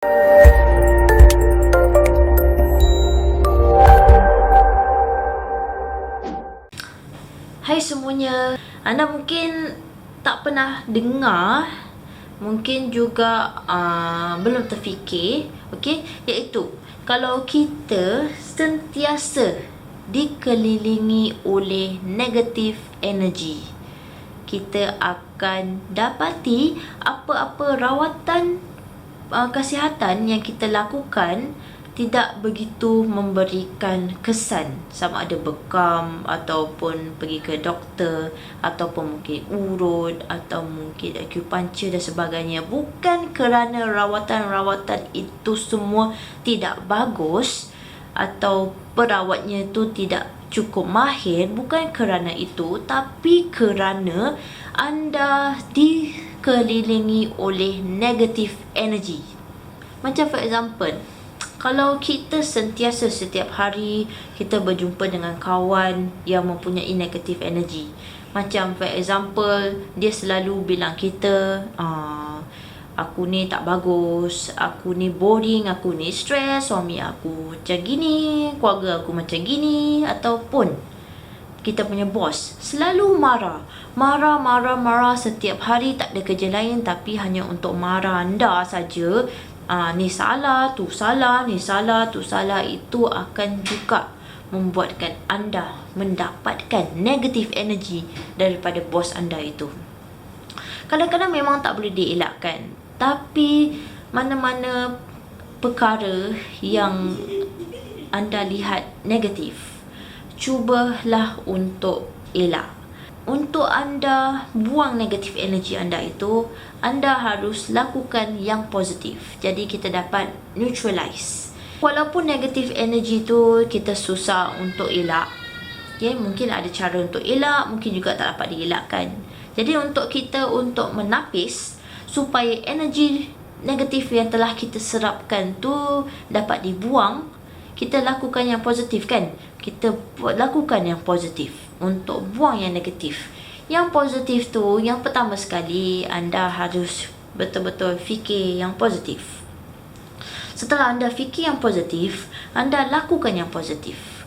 Hai semuanya, anda mungkin tak pernah dengar, mungkin juga belum terfikir, okey, iaitu kalau kita sentiasa dikelilingi oleh negatif energy, kita akan dapati apa-apa rawatan kesihatan yang kita lakukan tidak begitu memberikan kesan, sama ada bekam ataupun pergi ke doktor ataupun mungkin urut atau mungkin acupuncture dan sebagainya. Bukan kerana rawatan-rawatan itu semua tidak bagus atau perawatnya itu tidak cukup mahir, bukan kerana itu, tapi kerana anda dikelilingi oleh negative energy. Macam for example, kalau kita sentiasa setiap hari kita berjumpa dengan kawan yang mempunyai negative energy, macam for example, dia selalu bilang kita, aku ni tak bagus, aku ni boring, aku ni stres, suami aku macam gini, keluarga aku macam gini, ataupun kita punya bos selalu marah setiap hari, tak ada kerja lain tapi hanya untuk marah anda saja. Ni salah, tu salah, ni salah, tu salah. Itu akan juga membuatkan anda mendapatkan negative energy daripada bos anda itu. Kadang-kadang memang tak boleh dielakkan, tapi mana-mana perkara yang anda lihat negatif, cubalah untuk elak. Untuk anda buang negatif energy anda itu, anda harus lakukan yang positif. Jadi kita dapat neutralize. Walaupun negatif energy itu kita susah untuk elak, okay, mungkin ada cara untuk elak, mungkin juga tak dapat dielakkan. Jadi untuk kita untuk menapis supaya energi negatif yang telah kita serapkan tu dapat dibuang, kita lakukan yang positif kan? Kita lakukan yang positif untuk buang yang negatif. Yang positif tu, yang pertama sekali, anda harus betul-betul fikir yang positif. Setelah anda fikir yang positif, anda lakukan yang positif.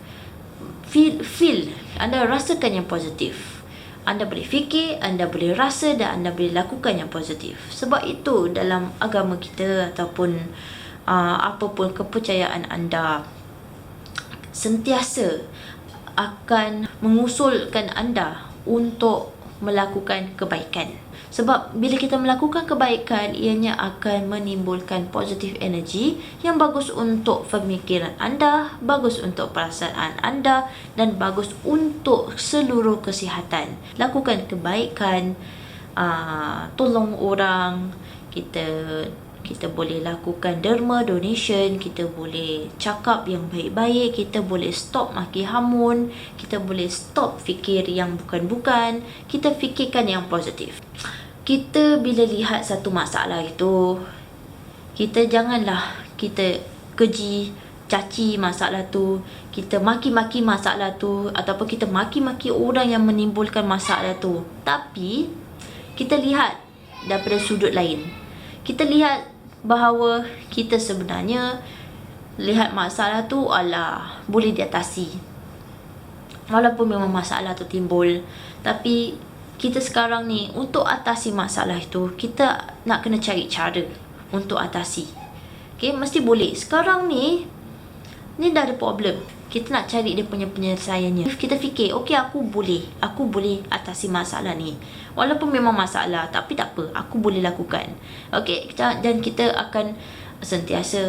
Feel, anda rasakan yang positif. Anda boleh fikir, anda boleh rasa dan anda boleh lakukan yang positif. Sebab itu dalam agama kita ataupun apapun kepercayaan anda, sentiasa akan mengusulkan anda untuk melakukan kebaikan. Sebab bila kita melakukan kebaikan, ianya akan menimbulkan positive energy yang bagus untuk pemikiran anda, bagus untuk perasaan anda dan bagus untuk seluruh kesihatan. Lakukan kebaikan, tolong orang, kita boleh lakukan derma donation, kita boleh cakap yang baik-baik, kita boleh stop maki hamun, kita boleh stop fikir yang bukan-bukan, kita fikirkan yang positif. Kita bila lihat satu masalah itu, kita janganlah kita keji, caci masalah tu, kita maki-maki masalah tu, ataupun kita maki-maki orang yang menimbulkan masalah tu. Tapi kita lihat daripada sudut lain. Kita lihat bahawa kita sebenarnya lihat masalah tu boleh diatasi. Walaupun memang masalah tu timbul, tapi kita sekarang ni untuk atasi masalah itu, kita nak kena cari cara untuk atasi. Okay, mesti boleh. Sekarang ni dah ada problem, kita nak cari dia punya penyelesaiannya. Kita fikir, okay, aku boleh atasi masalah ni. Walaupun memang masalah, tapi tak apa, aku boleh lakukan. Okay, dan kita akan sentiasa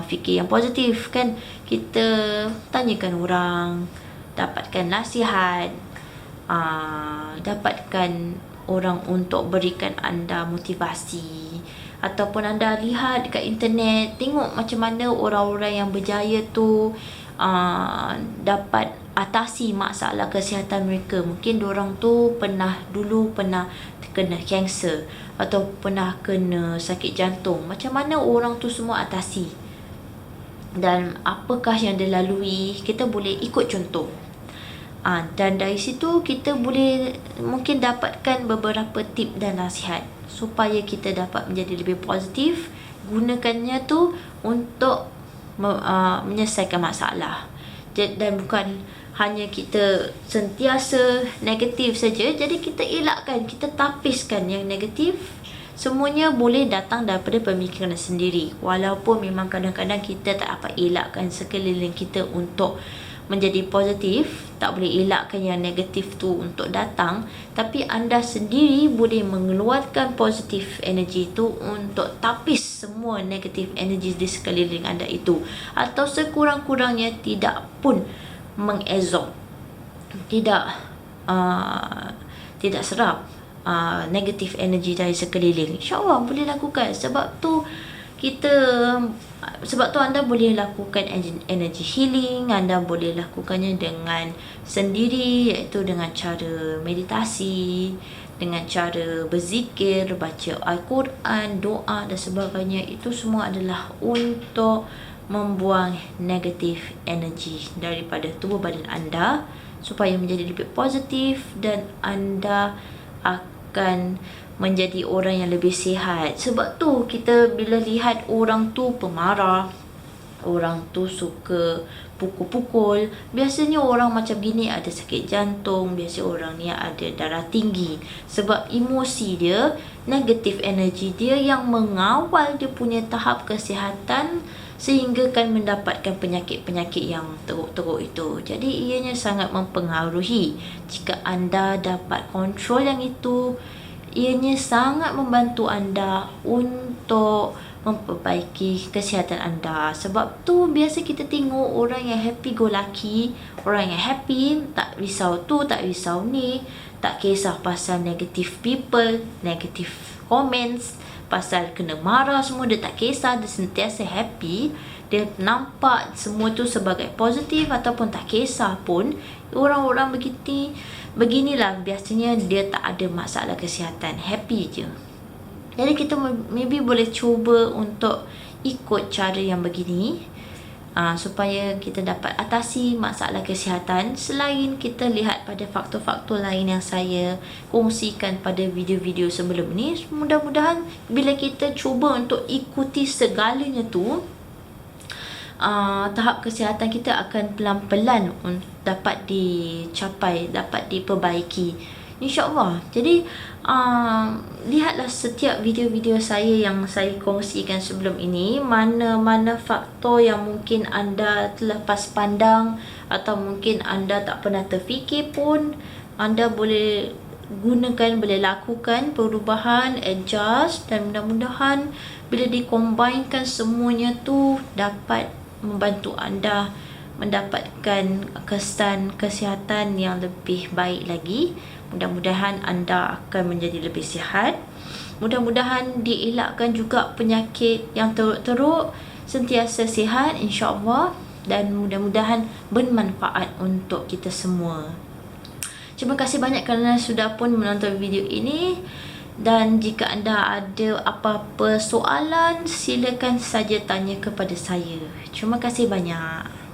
fikir yang positif kan. Kita tanyakan orang, dapatkan nasihat, dapatkan orang untuk berikan anda motivasi, ataupun anda lihat dekat internet, tengok macam mana orang-orang yang berjaya tu dapat atasi masalah kesihatan mereka. Mungkin diorang tu dulu pernah kena kanser atau pernah kena sakit jantung. Macam mana orang tu semua atasi dan apakah yang dia lalui, kita boleh ikut contoh. Dan dari situ kita boleh mungkin dapatkan beberapa tip dan nasihat supaya kita dapat menjadi lebih positif gunakannya tu untuk menyelesaikan masalah. Dan bukan hanya kita sentiasa negatif saja. Jadi kita elakkan, kita tapiskan yang negatif. Semuanya boleh datang daripada pemikiran sendiri. Walaupun memang kadang-kadang kita tak dapat elakkan sekeliling kita untuk menjadi positif, tak boleh elakkan yang negatif tu untuk datang, tapi anda sendiri boleh mengeluarkan positif energi tu untuk tapis semua negatif energi di sekeliling anda itu, atau sekurang-kurangnya tidak pun mengabsorb, tidak serap negatif energi dari sekeliling. InsyaAllah boleh lakukan. Sebab tu anda boleh lakukan energy healing. Anda boleh lakukannya dengan sendiri, iaitu dengan cara meditasi, dengan cara berzikir, baca Al-Quran, doa dan sebagainya. Itu semua adalah untuk membuang negatif energi daripada tubuh badan anda supaya menjadi lebih positif, dan anda akan menjadi orang yang lebih sihat. Sebab tu kita bila lihat orang tu pemarah, orang tu suka pukul-pukul, biasanya orang macam gini ada sakit jantung, biasanya orang ni ada darah tinggi. Sebab emosi dia, negatif energi dia yang mengawal dia punya tahap kesihatan, sehingga kan mendapatkan penyakit-penyakit yang teruk-teruk itu. Jadi ianya sangat mempengaruhi. Jika anda dapat kontrol yang itu, ianya sangat membantu anda untuk memperbaiki kesihatan anda. Sebab tu biasa kita tengok orang yang happy go lucky, orang yang happy, tak risau tu, tak risau ni, tak kisah pasal negative people, negative comments, pasal kena marah semua, dia tak kisah, dia sentiasa happy. Dia nampak semua tu sebagai positif ataupun tak kisah pun. Orang-orang beginilah biasanya dia tak ada masalah kesihatan, happy je. Jadi kita maybe boleh cuba untuk ikut cara yang begini, supaya kita dapat atasi masalah kesihatan. Selain kita lihat pada faktor-faktor lain yang saya kongsikan pada video-video sebelum ni, mudah-mudahan bila kita cuba untuk ikuti segalanya tu, tahap kesihatan kita akan pelan-pelan dapat dicapai, dapat diperbaiki, InsyaAllah. Jadi lihatlah setiap video-video saya yang saya kongsikan sebelum ini, mana-mana faktor yang mungkin anda terlepas pandang atau mungkin anda tak pernah terfikir pun, anda boleh gunakan, boleh lakukan perubahan, adjust, dan mudah-mudahan bila dikombainkan semuanya tu dapat membantu anda mendapatkan kesan kesihatan yang lebih baik lagi. Mudah-mudahan anda akan menjadi lebih sihat. Mudah-mudahan dielakkan juga penyakit yang teruk-teruk, sentiasa sihat insya-Allah, dan mudah-mudahan bermanfaat untuk kita semua. Terima kasih banyak kerana sudah pun menonton video ini. Dan jika anda ada apa-apa soalan, silakan saja tanya kepada saya. Terima kasih banyak.